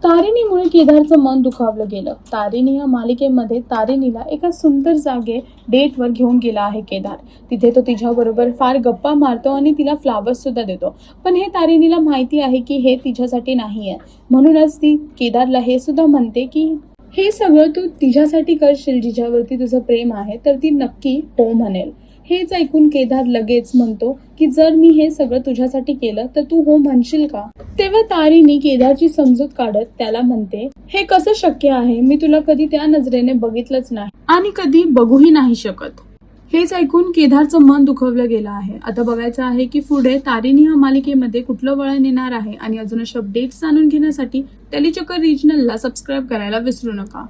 तारिणीमुळे केदारचं मन दुखावलं गेलं. तारिणी या मालिकेमध्ये तारिणीला एका सुंदर जागे डेटवर घेऊन गेला आहे केदार. तिथे तो तिच्याबरोबर फार गप्पा मारतो आणि तिला फ्लावर्स सुद्धा देतो. पण हे तारिणीला माहिती आहे की हे तिच्यासाठी नाहीये. म्हणूनच ती केदारला हे सुद्धा म्हणते की हे सगळं तू तिच्यासाठी करशील, जिच्यावरती तुझं प्रेम आहे, तर ती नक्की हो म्हणेल. हेच ऐकून केदार लगेच म्हणतो की जर मी हे सगळं तुझ्यासाठी केलं तर तू हो म्हणशील का? तेव्हा तारिणी केदारची समजूत काढत त्याला म्हणते, हे कसं शक्य आहे? मी तुला कधी त्या नजरेने बघितलंच नाही आणि कधी बघूही नाही शकत. हेच ऐकून केदारचं मन दुखवलं गेलं आहे. आता बघायचं आहे की पुढे तारिणी या मालिकेमध्ये कुठलं वळण येणार आहे आणि अजून अशा अपडेट्स जाणून घेण्यासाठी टेलीचक्कर रिजनलला सबस्क्राईब करायला विसरू नका.